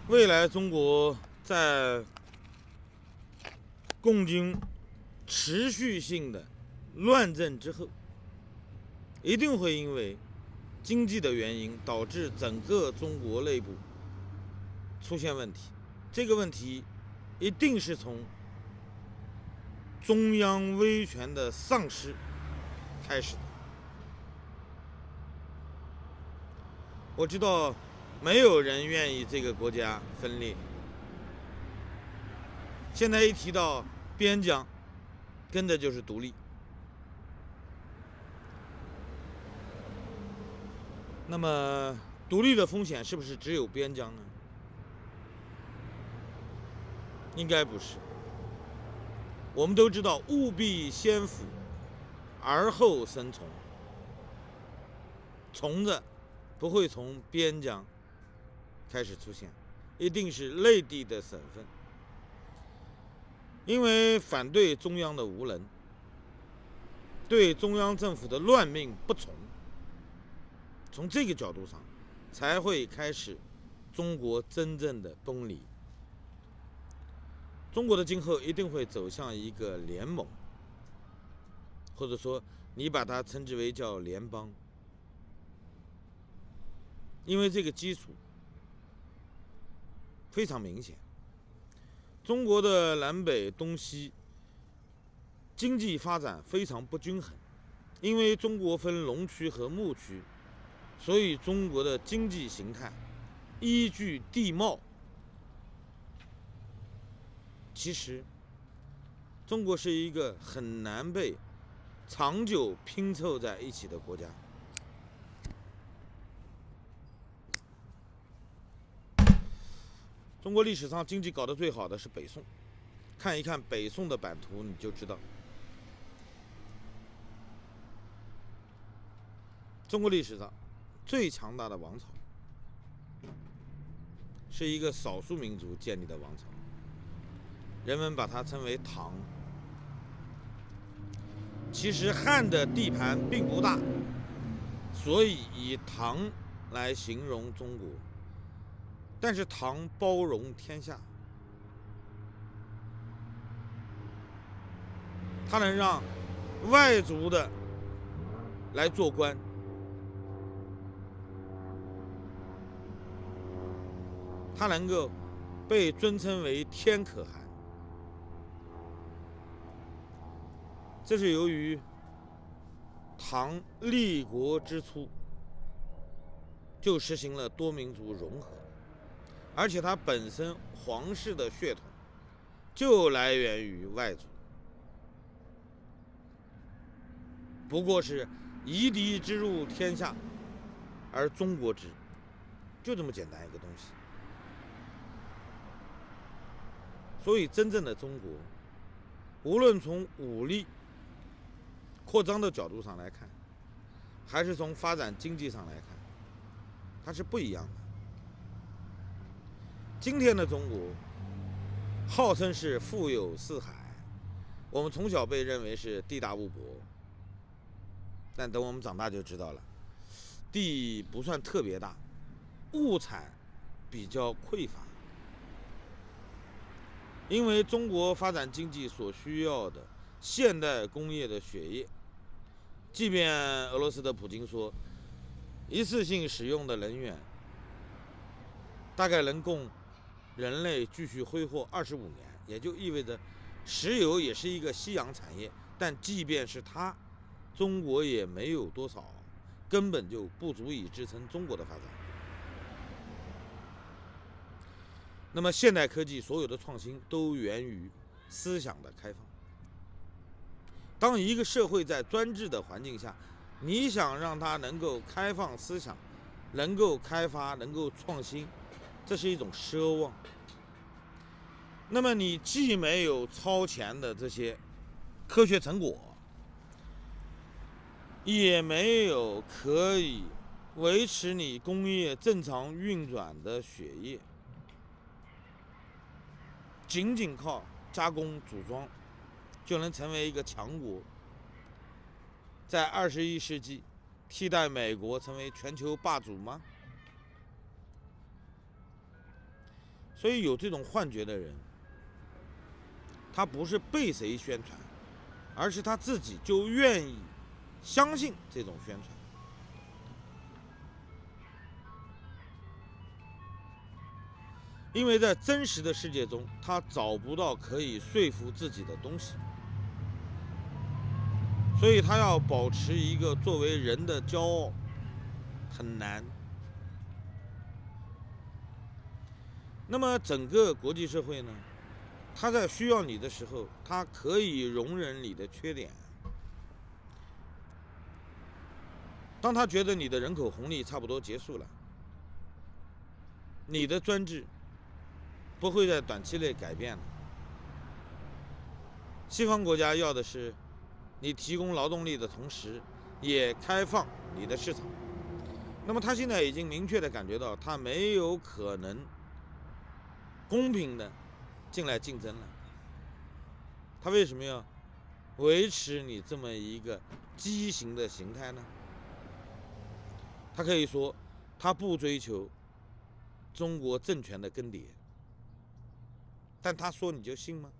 未来中国在共军持续性的乱政之后，一定会因为经济的原因导致整个中国内部出现问题。这个问题一定是从中央威权的丧失开始的。我知道没有人愿意这个国家分裂。现在一提到边疆，跟着就是独立。那么，独立的风险是不是只有边疆呢？应该不是。我们都知道，务必先腐，而后生虫。虫子不会从边疆开始出现，一定是内地的省份。因为反对中央的无能，对中央政府的乱命不从，从这个角度上，才会开始中国真正的崩离。中国的今后一定会走向一个联盟，或者说你把它称之为叫联邦，因为这个基础非常明显。中国的南北东西经济发展非常不均衡，因为中国分农区和牧区，所以中国的经济形态依据地貌。其实，中国是一个很难被长久拼凑在一起的国家。中国历史上经济搞得最好的是北宋，看一看北宋的版图你就知道。中国历史上最强大的王朝，是一个少数民族建立的王朝，人们把它称为唐。其实汉的地盘并不大，所以以唐来形容中国。但是唐包容天下，它能让外族的来做官，它能够被尊称为天可汗。这是由于唐立国之初就实行了多民族融合，而且它本身皇室的血统就来源于外族，不过是夷狄之入天下，而中国之，就这么简单一个东西。所以真正的中国，无论从武力扩张的角度上来看，还是从发展经济上来看，它是不一样的。今天的中国号称是富有四海，我们从小被认为是地大物博，但等我们长大就知道了，地不算特别大，物产比较匮乏。因为中国发展经济所需要的现代工业的血液，即便俄罗斯的普京说，一次性使用的能源大概能供人类继续挥霍25年，也就意味着石油也是一个夕阳产业。但即便是它，中国也没有多少，根本就不足以支撑中国的发展。那么现代科技所有的创新都源于思想的开放。当一个社会在专制的环境下，你想让它能够开放思想，能够开发，能够创新，这是一种奢望。那么你既没有超前的这些科学成果，也没有可以维持你工业正常运转的血液，仅仅靠加工组装就能成为一个强国，在21世纪替代美国成为全球霸主吗？所以有这种幻觉的人，他不是被谁宣传，而是他自己就愿意相信这种宣传。因为在真实的世界中，他找不到可以说服自己的东西，所以他要保持一个作为人的骄傲很难。那么整个国际社会呢，他在需要你的时候，他可以容忍你的缺点。当他觉得你的人口红利差不多结束了，你的专制不会在短期内改变的。西方国家要的是你提供劳动力的同时，也开放你的市场。那么他现在已经明确地感觉到，他没有可能公平的进来竞争了。他为什么要维持你这么一个畸形的形态呢？他可以说，他不追求中国政权的更迭，但他说你就信吗？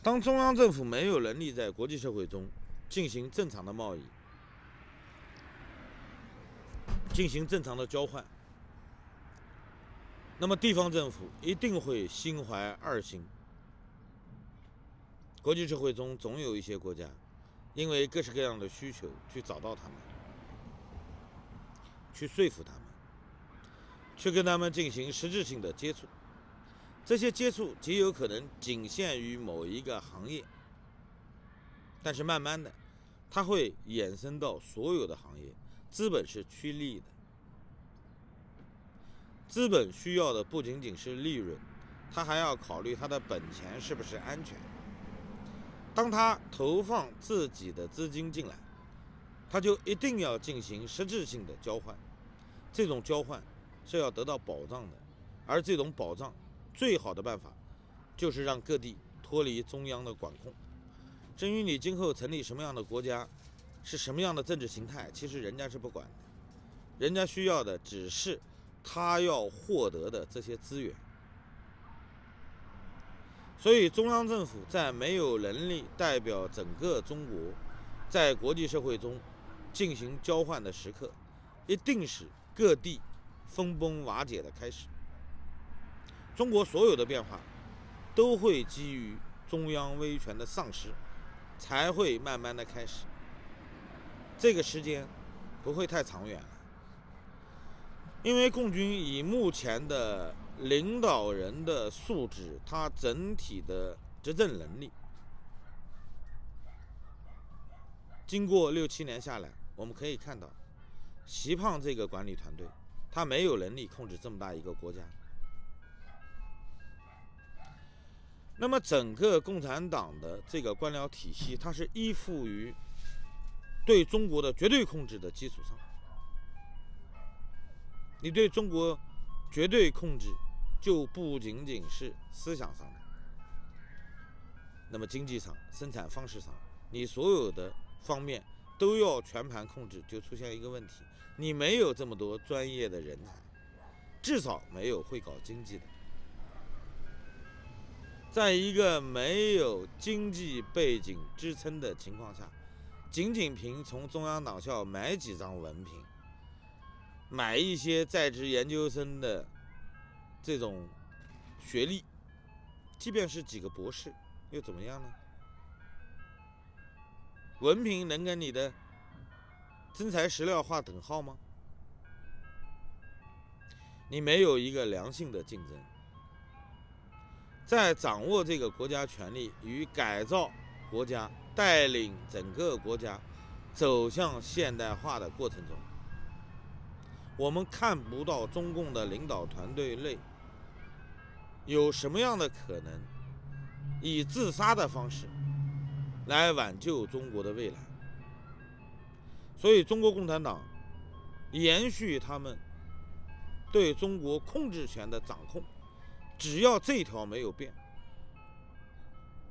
当中央政府没有能力在国际社会中进行正常的贸易，进行正常的交换，那么地方政府一定会心怀二心。国际社会中总有一些国家因为各式各样的需求去找到他们，去说服他们，去跟他们进行实质性的接触。这些接触极有可能仅限于某一个行业，但是慢慢的它会衍生到所有的行业。资本是趋利的，资本需要的不仅仅是利润，它还要考虑它的本钱是不是安全。当他投放自己的资金进来，他就一定要进行实质性的交换，这种交换是要得到保障的，而这种保障最好的办法就是让各地脱离中央的管控。至于你今后成立什么样的国家，是什么样的政治形态，其实人家是不管的，人家需要的只是他要获得的这些资源。所以中央政府在没有能力代表整个中国在国际社会中进行交换的时刻，一定是各地分崩瓦解的开始。中国所有的变化都会基于中央威权的丧失，才会慢慢的开始。这个时间不会太长远了，因为共军以目前的领导人的素质，他整体的执政能力，经过6、7年下来，我们可以看到，习胖这个管理团队，他没有能力控制这么大一个国家。那么整个共产党的这个官僚体系，它是依附于对中国的绝对控制的基础上。你对中国绝对控制，就不仅仅是思想上的，那么经济上、生产方式上，你所有的方面都要全盘控制，就出现一个问题：你没有这么多专业的人才，至少没有会搞经济的。在一个没有经济背景支撑的情况下，仅仅凭从中央党校买几张文凭，买一些在职研究生的这种学历，即便是几个博士，又怎么样呢？文凭能跟你的真材实料划等号吗？你没有一个良性的竞争。在掌握这个国家权力与改造国家、带领整个国家走向现代化的过程中，我们看不到中共的领导团队内有什么样的可能以自杀的方式来挽救中国的未来。所以中国共产党延续他们对中国控制权的掌控，只要这条没有变，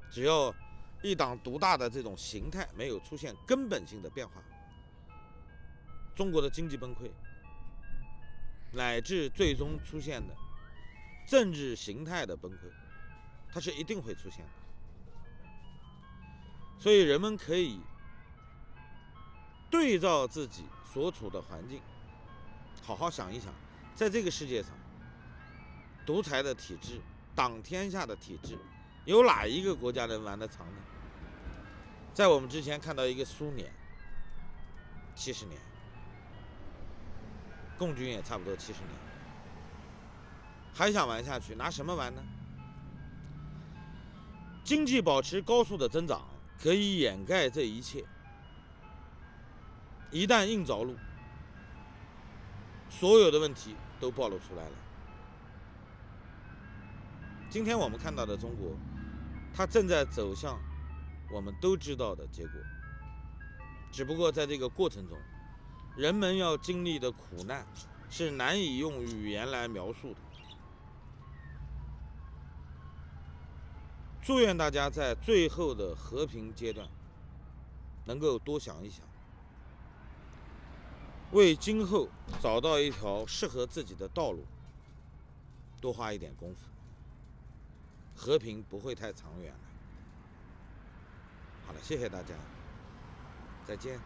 只要一党独大的这种形态没有出现根本性的变化，中国的经济崩溃乃至最终出现的政治形态的崩溃，它是一定会出现的。所以人们可以对照自己所处的环境，好好想一想，在这个世界上，独裁的体制、党天下的体制，有哪一个国家能玩得长呢？在我们之前看到一个苏联，70年，共军也差不多70年，还想玩下去，拿什么玩呢？经济保持高速的增长，可以掩盖这一切。一旦硬着陆，所有的问题都暴露出来了。今天我们看到的中国，它正在走向我们都知道的结果，只不过在这个过程中，人们要经历的苦难是难以用语言来描述的。祝愿大家在最后的和平阶段能够多想一想，为今后找到一条适合自己的道路多花一点功夫，和平不会太长远了。好了，谢谢大家，再见。